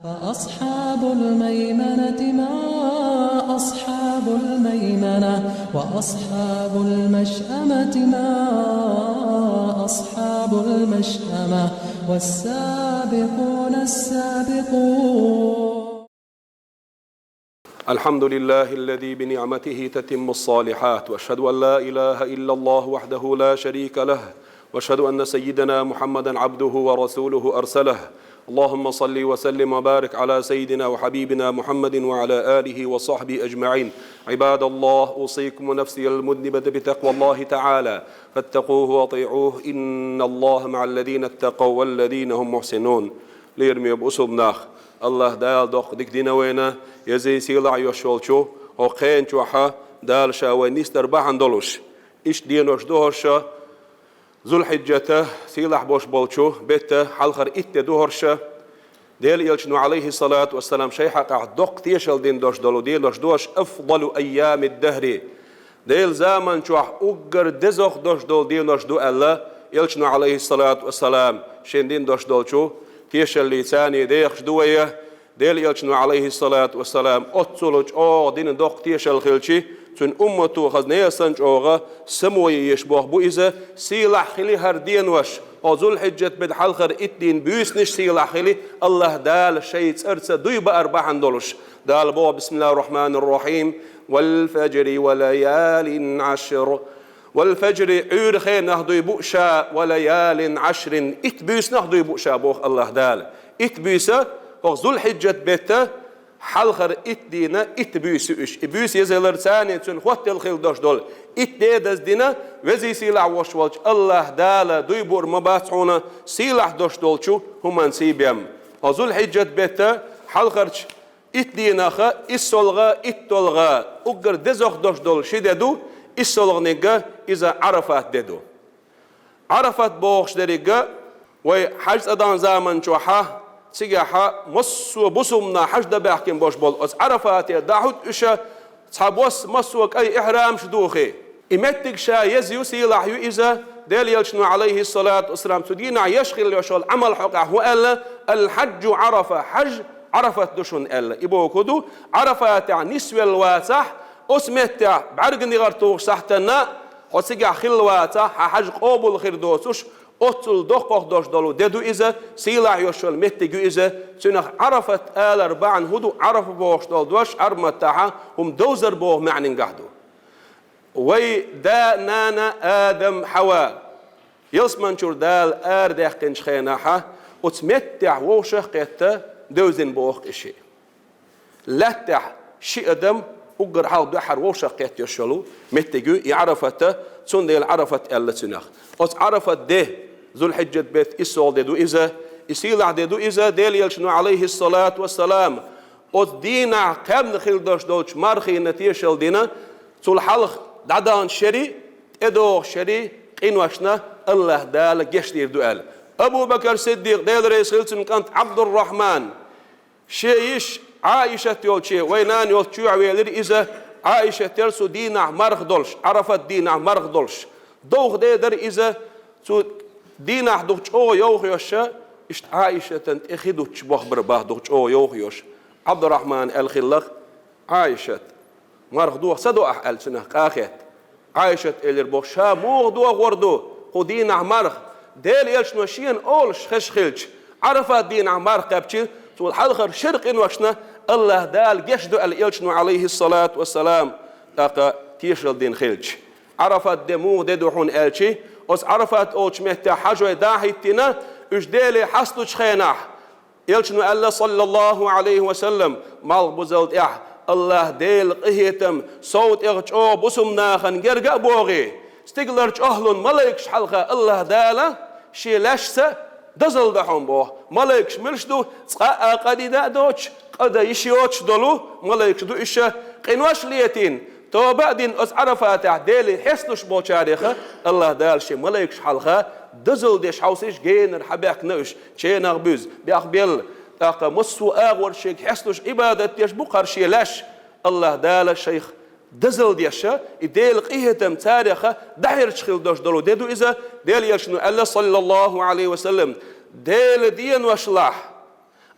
فأصحاب الميمنة ما أصحاب الميمنة وأصحاب المشأمة ما أصحاب المشأمة والسابقون السابقون. الحمد لله الذي بنعمته تتم الصالحات، وأشهد أن لا إله إلا الله وحده لا شريك له، وأشهد أن سيدنا محمدا عبده ورسوله أرسله. اللهم صل وسلم وبارك على سيدنا وحبيبنا محمد وعلى آله وصحبه أجمعين. عباد الله، أوصيكم ونفسي المذنبة بتقوى الله تعالى، فاتقوه واطيعوه، إن الله مع الذين اتقوا والذين هم محسنون. ليرمي بأسبناخ الله دال دوخ ديك دينا وينا يزي سيلع يشولشو او خين چوحا دال شاوي نيستر باحن دولوش إيش دينوش دوهرشا ذو الحجة سيلح بوش بولشو بيتا حلخر إت دوهرشا ديل يلشنو عليه الصلاة والسلام شيحا قاعد دوق تيشل دين دوش دولو ديلوش دوش أفضل أيام الدهر ديل زامن چوح أقر دزوخ دوش دول ديلوش دو ألا يلشنو عليه الصلاة والسلام شين دين دوش دولشو تيش اللي ثاني ديخش دوية ديل يلشنو عليه الصلاة والسلام أتصلج دين دوق تيش الخلشي تون أمتو خزنية سنج أوغا سموي يشبوه بوئزة سيلح خلي هردين وش ذو الحجة بد حلخر إتدين بيسنش سيلح خلي الله دال شيء أرسى دويب أربعن دولش دال بو بسم الله الرحمن الرحيم والفجر وليال عشر والفجر عور خير نهضو يبؤشا وليال عشر إتبيس نهضو يبؤشا بوخ الله دال إتبيسا ذو الحجة بيتا حلخر إتدينا إتبيس إش إبيس يزيلر ثاني تون خوات الخيل دوش دول إتديدز دينا وزي سيلع وشوالش الله دال دويبور مباسعونا سيلع دوش دولشو همان سيبيم ذو الحجة بيتا حلخرش إتدينا خا إسولغا إتولغا أقر دزوخ دوش دول شددو إسولغنيغا إذا عرفات ددو عرفات بوخش دريغا وحجز أدان زامن شوحا سيجاحا مصو بصمنا حجد بحكم بوش بول أس عرفات داحود إشا صحابوس مصوك أي إحرام شدوخي إمتك شا يزيو سيلاح إذا ديل يلشنو عليه الصلاة والسلام تدينا يشغل يشغل عمل حقه هو ألا الحج عرفة حج عرفت دشون ألا إبو كدو عرفات نسوى الواسح أسمتع بعرقني غرتوش سحتنا وسيجا خلواتا حج قابل خير دوسوش أطل دقق دوش دلو ددو إذا سيلا يشول متجو إذا سنخ عرفت آل أربعن هدو عرف بوش دل دوش أرمتها هم دوزر بوه معنى قهدو وي دا نانا آدم حواء يلسمن شور دال آردخ كنش خيناها أتمتع ووشخ قيتا دوزن بوه إشي لاتح شي أدم أقر حال دحر وشقيت يشلو متجو يعرفته تندل عرفت ألا تنخ أس عرفت ده ذو الحجة بيت إسول ددو إذا إسيل عددو إذا ديل يلشنو عليه الصلاة والسلام أس دينا قبل خيل دوش دوش مرخي نتيشل دينا تول حلق دعان شري إدو شري قنوشنا الله دال جشتير دوال أبو بكر صديق ديل رئيس خلتن كانت عبد الرحمن شيش عائشة يولشي وينان يولشي عويلر إذا عائشة ترسو دينا مرخ دولش عرفت دينا مرخ دولش دوغ ديدر إذا تو دينا دوغش أو يوخ يوشا إشت عائشة تنت إخدوش بخبر باه دوغش أو يوخ يوش عبد الرحمن الخلق عائشة مرخ دوغ سدو أحقل سنة قاخت عائشة إلر بوشا موغ دوغ وردو خو دينا مرخ ديل يلش نوشين أولش خش خلش عرفت دينا مرخ قبشي تقول حلخر شرق وشنا الله دال جشدو اليلشنو عليه الصلاة والسلام تاقا تيشل دين خلج عرفت دمو ددوحون الشي أس عرفت أوش مهتا حجوة داحي تنا إش ديلي حسلو شخيناح يلشنو الله صلى الله عليه وسلم مال بزلت الله ديل قهيتم صوت إغجو بسم ناخن جرقا بوغي استقلرج أهلون ملايكش حلقة الله دالا شي لشسة دزل دحون بوه ملايكش ملشدو تقاء قديدا دوش قد يشيوش دولو ملايكش دو إشا قنواش ليتين تو بعدين أس عرفات ديلي حسنوش بو تاريخة الله دالشي ملايكش حلقة دزل ديش حوسيش جينر حبيك نوش تشيناغ بوز بيأخ بيل تاقا مصو آغور شيك حسنوش إبادة ديش بقر شي لاش الله دال الشيخ دزل ديشا ديل قيهتم تاريخة دحير تشخيل دوش دولو ديدو إذا ديل يشنو الله صلى الله عليه وسلم ديل دين وشلاح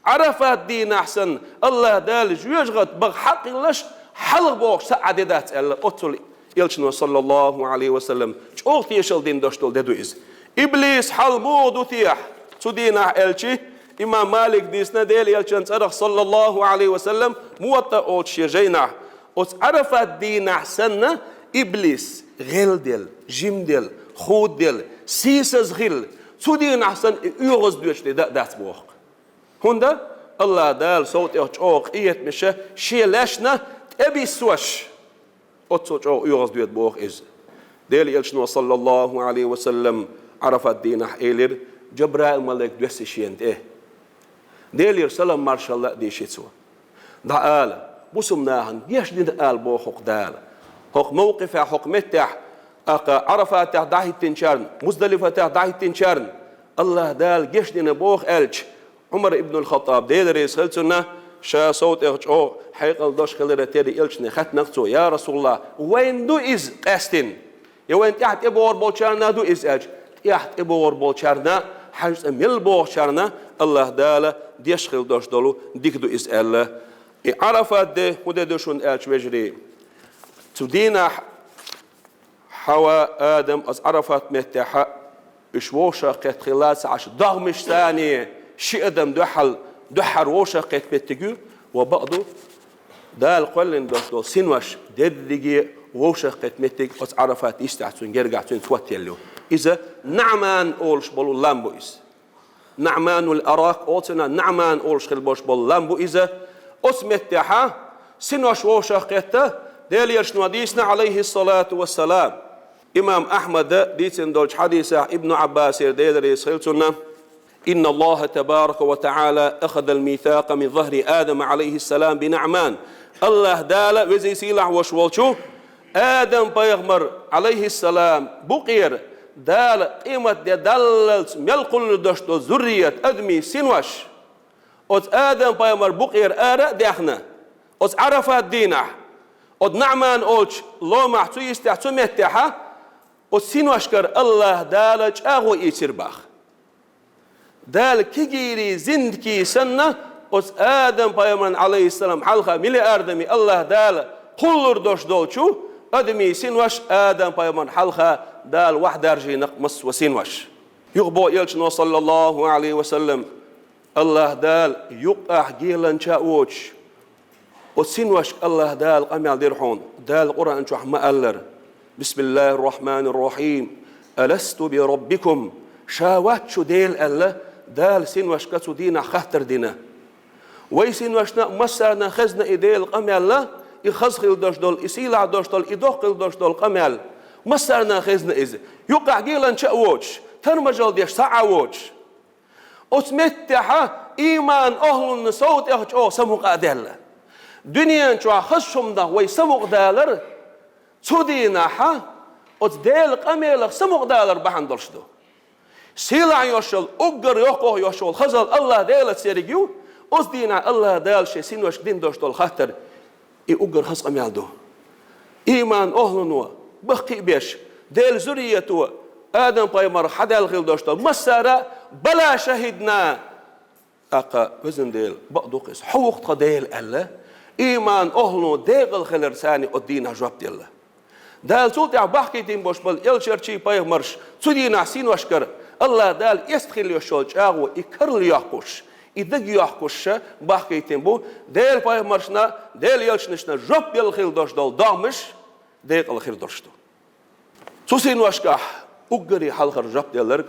عرفات دين أحسن الله دال جوجغت بحق لش حلق بوق سعدت الله أطل يلشنا صلى الله عليه وسلم شوقت يشل دين دشتول ددويز إبليس حل مود تيح تدينا إلشي إمام مالك ديسنا ديل يلشن صرخ صلى الله عليه وسلم موطأ أوت شجينا أوت عرفات دين أحسن إبليس غل ديل جيم ديل خود ديل سيسز غل تدين أحسن يغز دوش دات بوق هندا الله دال صوت يوچوق إيت مشه شي لشنا أبي سوش أتصوت يغز دوت بوق إز ديل يلشنو صلى الله عليه وسلم عرفت دين حيلر جبرائيل ملك دوسي شينت ديل يرسلم مارشال الله دي شيتسوا دعال بسمناهن يش دين دعال بو حق دال حق موقف حق متح عرفات داهي تنشارن مزدلفة داهي تنشارن الله دال يش دين بوخ ألش عمر ابن الخطاب ديل ريسلتنا شا صوت إخجو حيقل دوش خليرة تيري إلشني خط نقصو يا رسول الله وين دو إز قاستين يا وين تحت إبور بولشارنا دو إز أج تحت إبور بولشارنا حجز أميل بولشارنا الله دالا ديشخل دوش دولو ديك دو إز ألا عرفات دي وده دوشون ألش وجري تدينا حوا آدم أز عرفات متحا إشووشا قد خلاص عش ضغمش ثاني شي أدم دحر ووشا قد بتجو وبعضو دال قلن دوش سنوش ددجي ووشا قد متج أز عرفات يستعتون يرجع تون توتيلو إذا نعمان أولش بلو لامبو إز نعمان الأراك أوتنا نعمان أولش خلبوش بلو لامبو إذا أسمتها سنوش ووشا قد دال يرشنو حديثنا عليه الصلاة والسلام إمام أحمد ديتن دولش حديثة ابن عباس دير يسهلتنا إن الله تبارك وتعالى أخذ الميثاق من ظهر آدم عليه السلام بنعمان الله دال وزي سيلح وشوالشو آدم بيغمر عليه السلام بقير دال قيمة دللت ملقل دشتو ذرية أدمي سنوش أد آدم بيغمر بقير آراء داخنا أد عرفات دينه أد نعمان أوش لو محتو يستحتو متحا أد سنوشكر الله دالج أغو إيتر باخ دال كيجيري زندكي سنة أس آدم بيامن عليه السلام حلقة ملي آدمي الله دال قلر دوش دولشو أدمي سنوش آدم بيامن حلقة دال واحد درجي نقمص وسنوش يغبو يلشنو صلى الله عليه وسلم الله دال يقع جيلن شاوش وسنوش الله دال قمع ديرحون دال قرآن شو حما ألر بسم الله الرحمن الرحيم ألست بربكم شاوات شو ديل الله دال سنوش كتو دينا خاطر دينا وي سنوشنا مسرنا خزنا إيديل قمال لا يخزخل دوش دول يسيلع دوش دول يدوخل دوش دول قمال مسرنا خزنا إذا يقع جيلا شاوش ترمجل ديش ساعوش أتمتها إيمان أهل صوت أهج أو سموق أدلة دنيا شو خشم ده وي سموق دالر تودينا ها أتدل قمال سموق دالر بحندلش دو سيلع يوشل أجر يقه يوشل خزل الله دالت سيرجيو أصدينا الله دال شيء سينوش دين دوش دول خاطر أجر خز قمال دو إيمان أهلنوا بقي بيش دال زريتوا آدم بايمر حدا الخيل دوش دول مسارة بلا شهدنا أقا وزن ديل بقدو قيس حوق قديل الله إيمان أهلنوا ديغل خيل رساني أدينا جواب ديال دال صوت بحكي تيم بوش بل يلشرشي بايمرش تدينا سينوش كر الله دال يستخل يشول شاغو يكرل يحكوش يدق يحكوش بحكي تنبو ديل باي مرشنا ديل يلشنشنا جوب يلخيل دوش دول دامش ديل الخير دوشتو سوسين واشكاح أقري حلقر جوب ديلر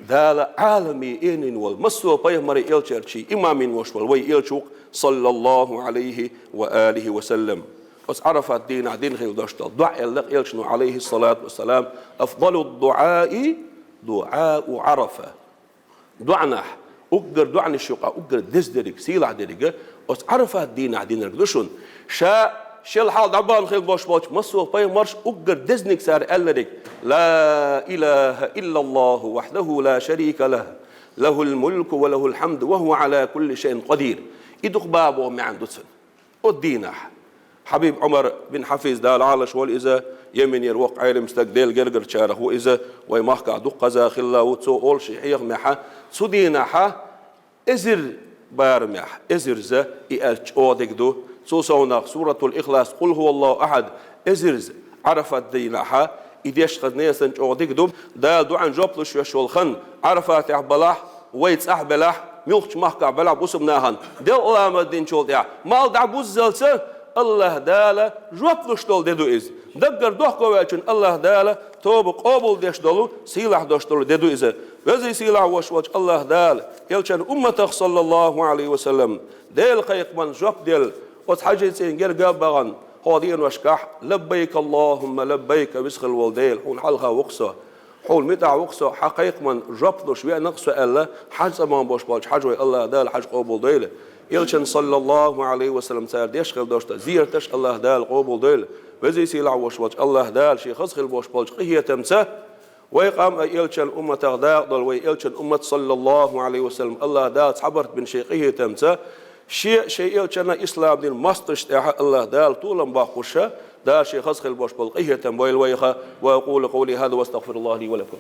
دال عالمي إنين والمسو باي مري يلشرشي إمامين وشوال وي يلشوق صلى الله عليه وآله وسلم بس عرف الدين دين خيل دوشتو دعاء اللق يلشنو عليه الصلاة والسلام أفضل الدعاء دعاء عرفة دعنا أقدر دعني الشقة أقدر دزدرك سيلع درجة بس عرفة الدين عدين رجلشون شل حال دعبان خيل باش مصر باي مرش أقدر دزنك سار ألرك لا إله إلا الله وحده لا شريك له له الملك وله الحمد وهو على كل شيء قدير يدق بابه ما عنده سن الدين حبيب عمر بن حفيظ دال عالش والإذا يمن يروق عيل مستقدل جرجر شاره هو إذا ويمحك عدو قزا خلا وتسو أول شيء يغمحه سدينا ح إزر بارمح إزرز إلش أودكدو سوسونا سورة الإخلاص قل هو الله أحد إزرز عرفت دينها إديش خدنيسن أودكدو دا دوعن جوبلش يشولخن عرفت أحبلاح ويتس أحبلاح ميوخش محكا بلا بوسمناهن دل أولام الدين شولديا مال دعبوز زلسة الله دالا جوبلش دول ديدو إز دقر دوحكو ويلشن الله دالا توب قابل ديش دولو سيلاح دوش دولو ديدو إزا وزي سيلاح وشوش الله دالا يلشن أمتك صلى الله عليه وسلم ديل خيق من جوب ديل وتحاجي سينجر قابغن هادين وشكح لبيك اللهم لبيك بسخ الوالديل حول حلقة وقصة حول متع وقصة حقيق من جبلش ويا نقص الله حاج زمان باش باش حاج الله دال حاج قابل ديله يلشن صلى الله عليه وسلم سار ديشخل دوشتا زيرتش الله دال قابل ديله وزي سيلع وشوش الله دال شي خسخل باش باش قهية تمسه ويقام يلشن أمة دال ويلشن أمة صلى الله عليه وسلم الله دال صبرت بن شي قهية تمسه شيء يلشن إسلام دين مستش الله دال طولا باقوشة دا شيء خسخل باش باش قهية تم ويلويخه وأقول قولي هذا واستغفر الله لي ولكم